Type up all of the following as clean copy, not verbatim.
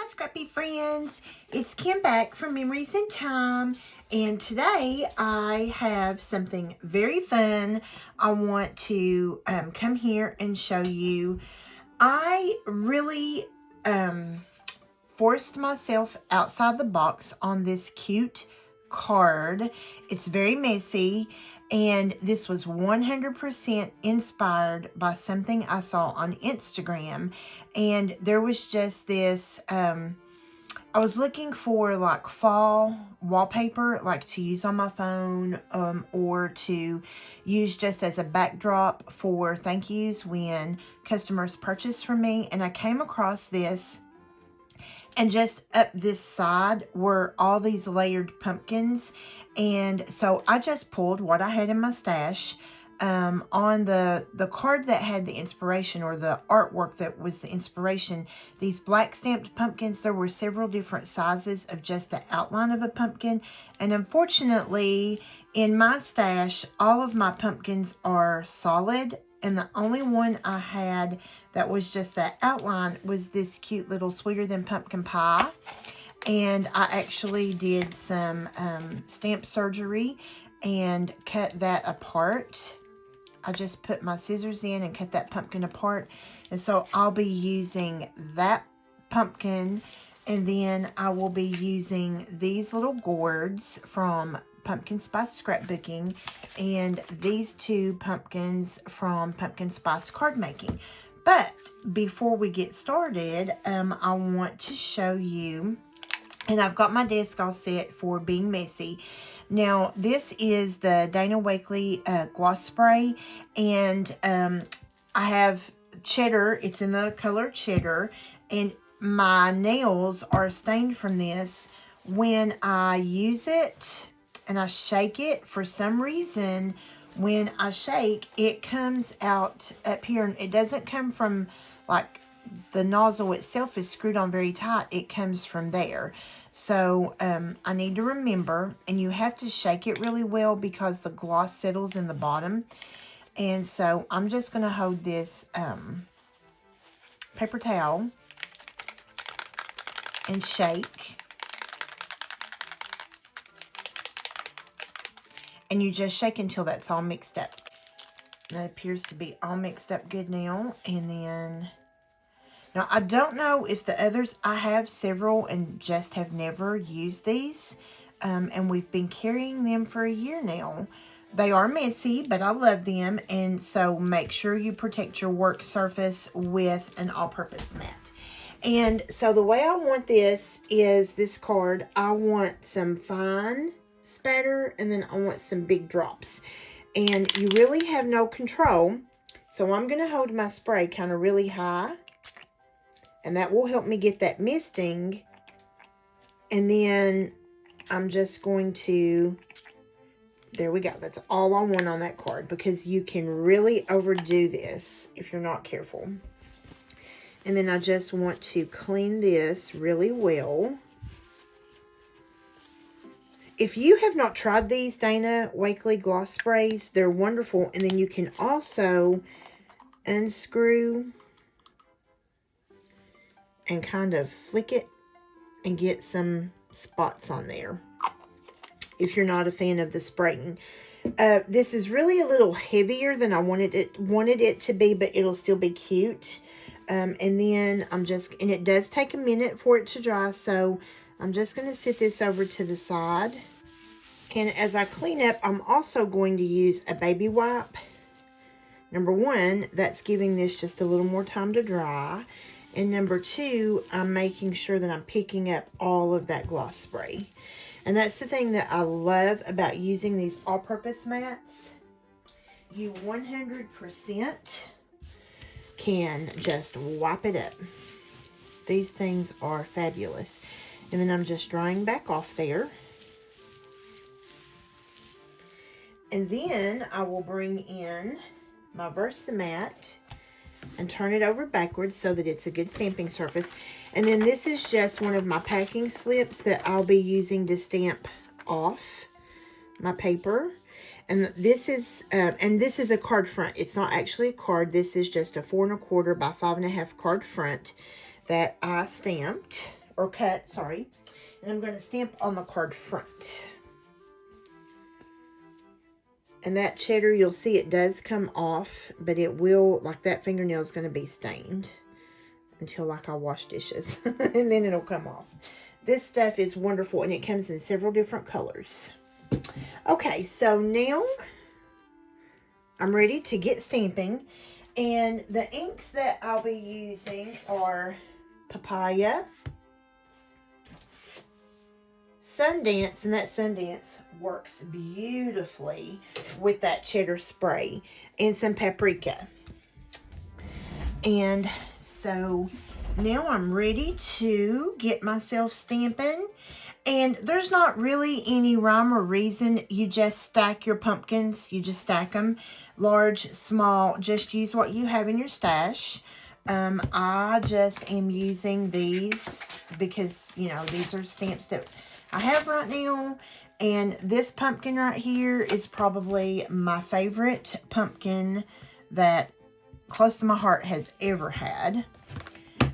my scrappy friends. It's Kim back from Memories in Time, and today I have something very fun I want to come here and show you. I really forced myself outside the box on this cute card. It's very messy, and this was 100% inspired by something I saw on Instagram. And there was just this I was looking for like fall wallpaper, like to use on my phone, or to use just as a backdrop for thank yous when customers purchase from me. And I came across this, and just up this side were all these layered pumpkins. And so I just pulled what I had in my stash. On the card that had the inspiration, or the artwork that was the inspiration, these black stamped pumpkins, there were several different sizes of just the outline of a pumpkin. And unfortunately, in my stash, all of my pumpkins are solid, and the only one I had that was just that outline was this cute little sweeter than pumpkin pie. And I actually did some stamp surgery and cut that apart. I just put my scissors in and cut that pumpkin apart. And so I'll be using that pumpkin, and then I will be using these little gourds from Pumpkin Spice Scrapbooking, and these two pumpkins from Pumpkin Spice Cardmaking. But before we get started, I want to show you, and I've got my desk all set for being messy. Now, this is the Dana Wakley gloss spray, and I have Cheddar. It's in the color Cheddar, and my nails are stained from this. When I use it and I shake it, for some reason, when I shake, it comes out up here, and it doesn't come from, like, the nozzle itself is screwed on very tight. It comes from there. So I need to remember, and you have to shake it really well because the gloss settles in the bottom. And so I'm just going to hold this paper towel and shake. And you just shake until that's all mixed up. That appears to be all mixed up good now. And then, now I don't know if the others, I have several and just have never used these. And we've been carrying them for a year now. They are messy, but I love them. And so make sure you protect your work surface with an all-purpose mat. And so the way I want this is this card. I want some fine spatter, and then I want some big drops. And you really have no control. So I'm going to hold my spray kind of really high. And that will help me get that misting. And then I'm just going to, there we go. That's all I want on that card, because you can really overdo this if you're not careful. And then I just want to clean this really well. If you have not tried these Dana Wakley gloss sprays, they're wonderful. And then you can also unscrew and kind of flick it and get some spots on there if you're not a fan of the spraying. This is really a little heavier than I wanted it to be, but it'll still be cute. And then and it does take a minute for it to dry, so I'm just going to sit this over to the side. And as I clean up, I'm also going to use a baby wipe. Number one, that's giving this just a little more time to dry. And number two, I'm making sure that I'm picking up all of that gloss spray. And that's the thing that I love about using these all-purpose mats. You 100% can just wipe it up. These things are fabulous. And then I'm just drying back off there. And then I will bring in my Versamat and turn it over backwards so that it's a good stamping surface. And then this is just one of my packing slips that I'll be using to stamp off my paper. And this is a card front. It's not actually a card. This is just a 4 1/4 by 5 1/2 card front that I stamped or cut, sorry. And I'm going to stamp on the card front. And that cheddar, you'll see it does come off, but it will, like that fingernail is going to be stained until like I wash dishes. And then it'll come off. This stuff is wonderful, and it comes in several different colors. Okay, so now I'm ready to get stamping. And the inks that I'll be using are Papaya, Sundance, and that Sundance works beautifully with that cheddar spray, and some Paprika. And so now I'm ready to get myself stamping. And there's not really any rhyme or reason. You just stack your pumpkins. You just stack them. Large, small, just use what you have in your stash. I just am using these because, you know, these are stamps that I have right now. And this pumpkin right here is probably my favorite pumpkin that close to my heart has ever had.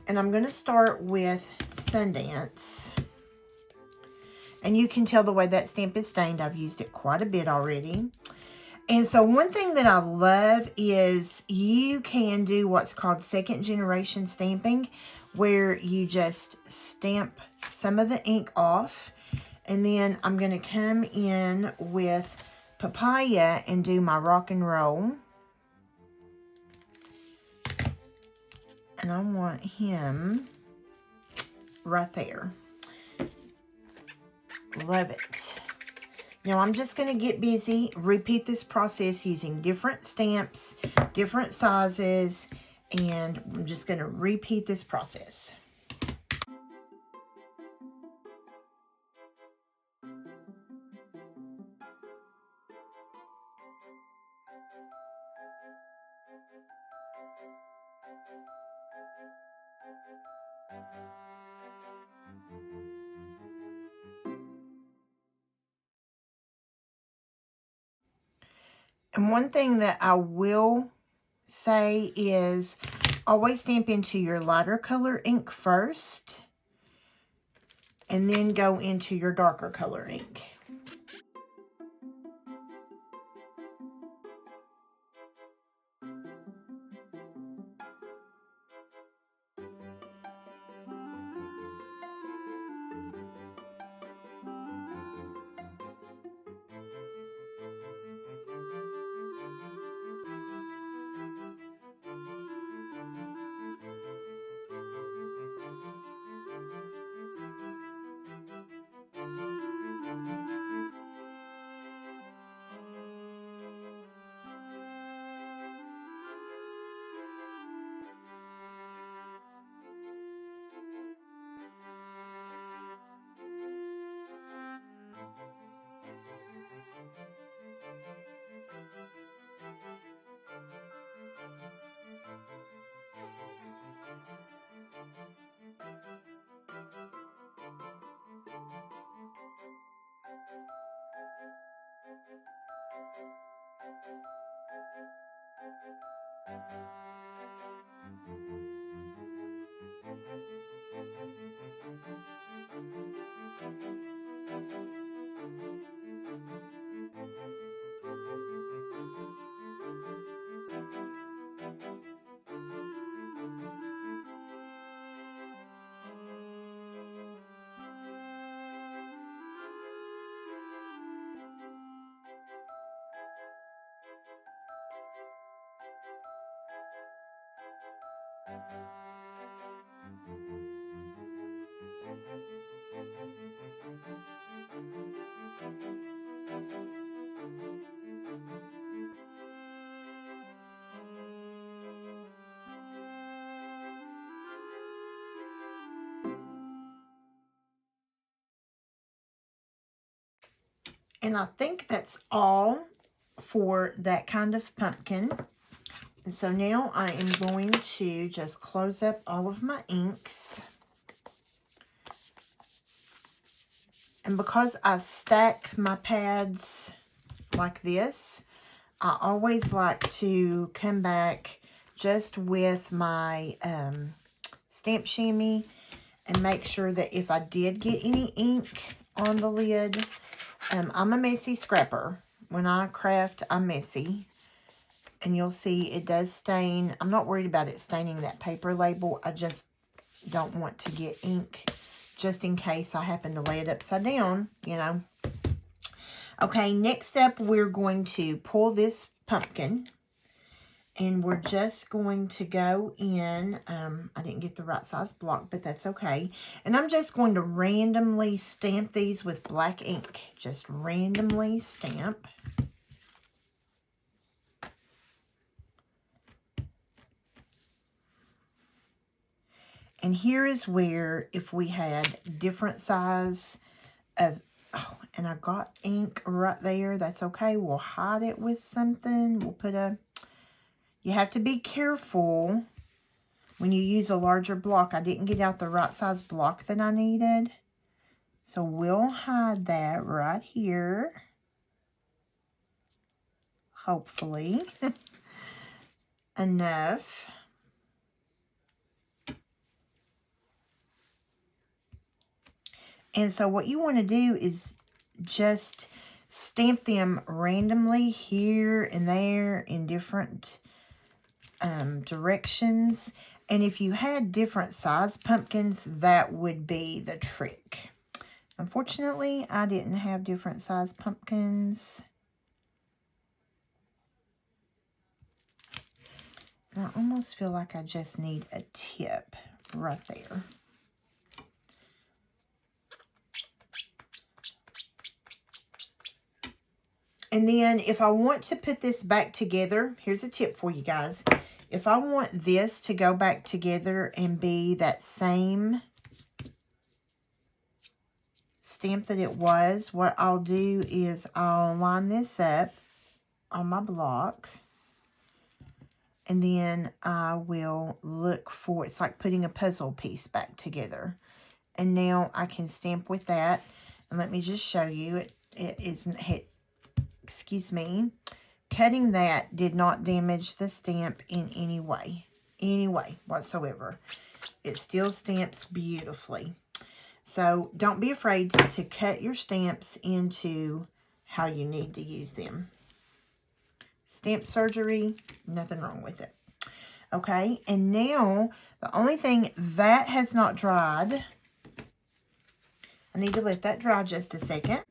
And I'm going to start with Sundance. And you can tell the way that stamp is stained. I've used it quite a bit already. And so one thing that I love is you can do what's called second generation stamping, where you just stamp some of the ink off. And then I'm going to come in with Papaya and do my rock and roll. And I want him right there. Love it. Now I'm just going to get busy, repeat this process using different stamps, different sizes, and I'm just going to repeat this process. And one thing that I will say is always stamp into your lighter color ink first, and then go into your darker color ink. And I think that's all for that kind of pumpkin. And so now I am going to just close up all of my inks. And because I stack my pads like this, I always like to come back just with my stamp chamois and make sure that if I did get any ink on the lid, I'm a messy scrapper. When I craft, I'm messy. And you'll see it does stain. I'm not worried about it staining that paper label. I just don't want to get ink just in case I happen to lay it upside down, you know. Okay, next up, we're going to pull this pumpkin. And we're just going to go in, I didn't get the right size block, but that's okay. And I'm just going to randomly stamp these with black ink. Just randomly stamp. And here is where, if we had different size of, oh, and I got ink right there, that's okay. We'll hide it with something. We'll put a, you have to be careful when you use a larger block. I didn't get out the right size block that I needed. So we'll hide that right here. Hopefully. Enough. And so what you want to do is just stamp them randomly here and there in different directions. And if you had different size pumpkins, that would be the trick. Unfortunately, I didn't have different size pumpkins. I almost feel like I just need a tip right there. And then if I want to put this back together, here's a tip for you guys. If I want this to go back together and be that same stamp that it was, what I'll do is I'll line this up on my block. And then I will look for, it's like putting a puzzle piece back together. And now I can stamp with that. And let me just show you, it isn't, excuse me, cutting that did not damage the stamp in any way whatsoever. It still stamps beautifully. So don't be afraid to cut your stamps into how you need to use them. Stamp surgery, nothing wrong with it. Okay, and now the only thing that has not dried, I need to let that dry just a second.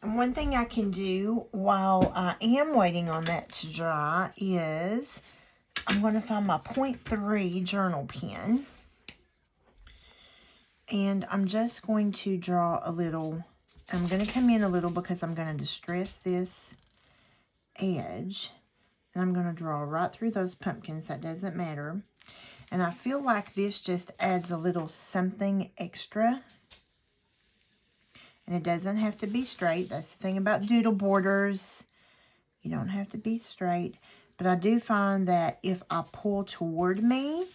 And one thing I can do while I am waiting on that to dry is I'm going to find my 0.3 journal pen. And I'm just going to draw a little, I'm going to come in a little because I'm going to distress this edge. And I'm going to draw right through those pumpkins. That doesn't matter. And I feel like this just adds a little something extra. And it doesn't have to be straight. That's the thing about doodle borders. You don't have to be straight. But I do find that if I pull toward me,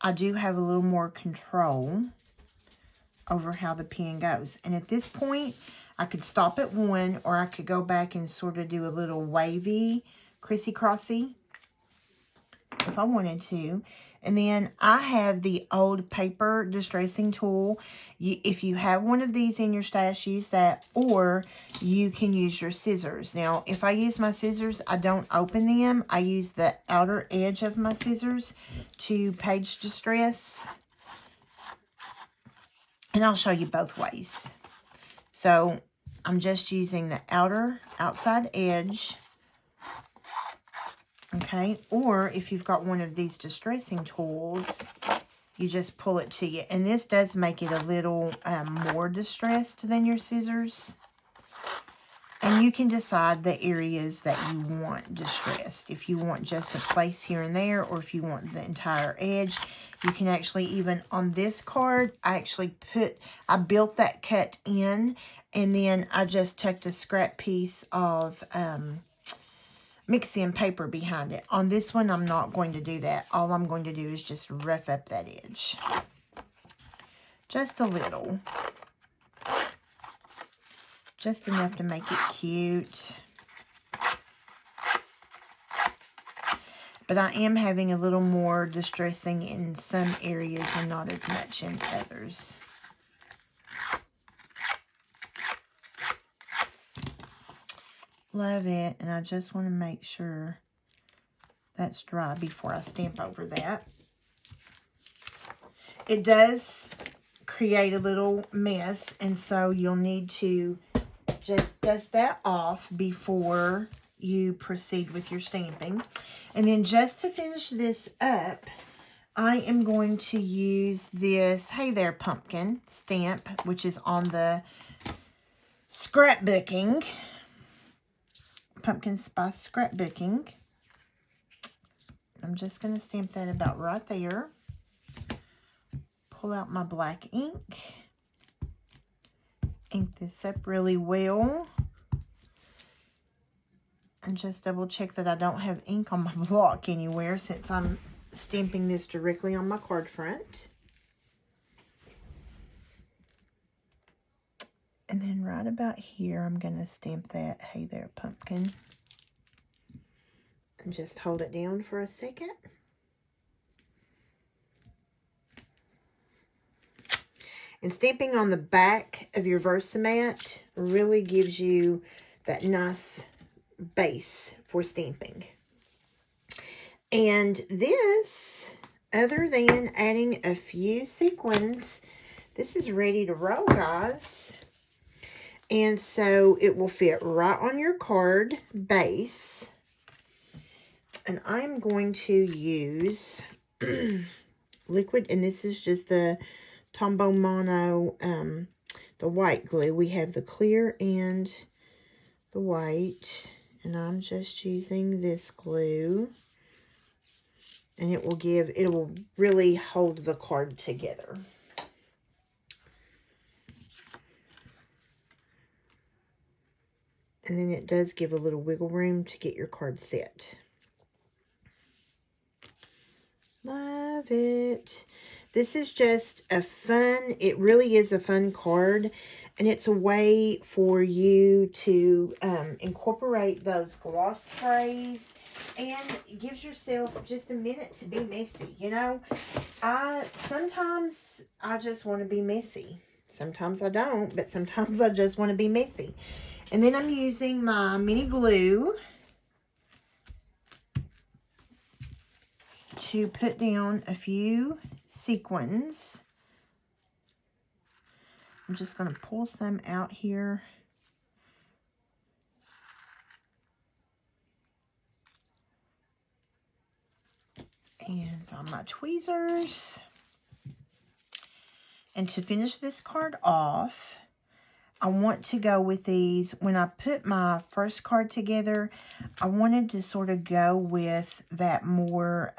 I do have a little more control over how the pen goes. And at this point, I could stop at one, or I could go back and sort of do a little wavy, crissy-crossy, if I wanted to. And then I have the old paper distressing tool. If you have one of these in your stash, use that, or you can use your scissors. Now, if I use my scissors, I don't open them. I use the outer edge of my scissors to page distress. And I'll show you both ways. So I'm just using the outside edge. Okay, or if you've got one of these distressing tools, you just pull it to you. And this does make it a little more distressed than your scissors. And you can decide the areas that you want distressed. If you want just a place here and there, or if you want the entire edge. You can actually even, on this card, I built that cut in, and then I just tucked a scrap piece of mix-in paper behind it. On this one, I'm not going to do that. All I'm going to do is just rough up that edge. Just a little. Just enough to make it cute. But I am having a little more distressing in some areas and not as much in others. Love it. And I just want to make sure that's dry before I stamp over that. It does create a little mess, and so you'll need to just dust that off before you proceed with your stamping. And then just to finish this up, I am going to use this Hey There Pumpkin stamp, which is on the Scrapbooking, Pumpkin Spice Scrapbooking. I'm just going to stamp that about right there. Pull out my black ink. Ink this up really well. And just double check that I don't have ink on my block anywhere, since I'm stamping this directly on my card front. And then right about here, I'm going to stamp that Hey There Pumpkin. And just hold it down for a second. And stamping on the back of your Versamat really gives you that nice base for stamping. And this, other than adding a few sequins, this is ready to roll, guys. And so it will fit right on your card base. And I'm going to use liquid, and this is just the Tombow Mono, the white glue. We have the clear and the white, and I'm just using this glue, and it will really hold the card together. And then it does give a little wiggle room to get your card set. Love it. This is just a fun, it really is a fun card, and it's a way for you to incorporate those gloss sprays, and it gives yourself just a minute to be messy. You know, sometimes I just want to be messy. Sometimes I don't, but sometimes I just want to be messy. And then I'm using my mini glue to put down a few sequins. I'm just going to pull some out here. And find my tweezers. And to finish this card off, I want to go with these. When I put my first card together, I wanted to sort of go with that more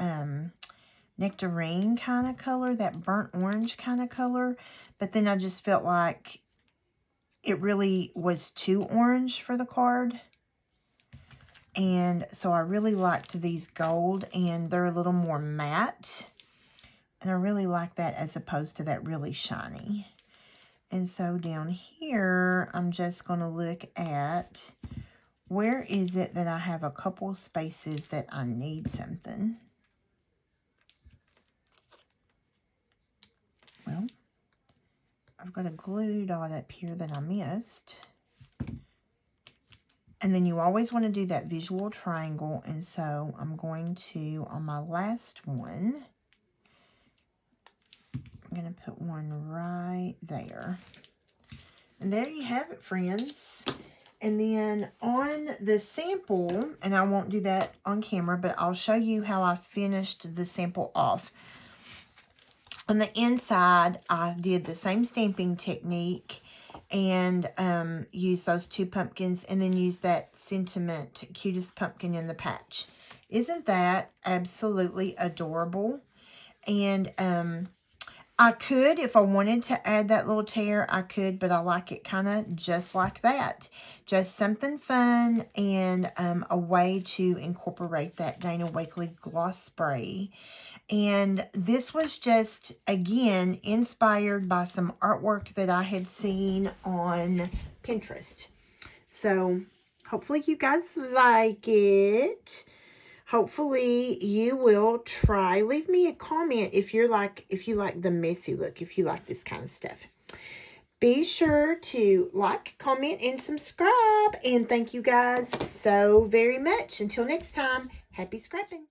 nectarine kind of color, that burnt orange kind of color. But then I just felt like it really was too orange for the card. And so I really liked these gold, and they're a little more matte. And I really like that as opposed to that really shiny. And so down here, I'm just going to look at where is it that I have a couple spaces that I need something. Well, I've got a glue dot up here that I missed. And then you always want to do that visual triangle. And so I'm going to, on my last one, I'm going to put one right there. And there you have it, friends. And then on the sample, and I won't do that on camera, but I'll show you how I finished the sample off. On the inside, I did the same stamping technique and used those two pumpkins, and then used that Sentiment Cutest Pumpkin in the Patch. Isn't that absolutely adorable? And I could, if I wanted to add that little tear, I could, but I like it kind of just like that. Just something fun, and a way to incorporate that Dana Wakley gloss spray. And this was just, again, inspired by some artwork that I had seen on Pinterest. So, hopefully you guys like it. Hopefully you will try. Leave me a comment if you like the messy look, if you like this kind of stuff. Be sure to like, comment, and subscribe. And thank you guys so very much. Until next time, happy scrapping.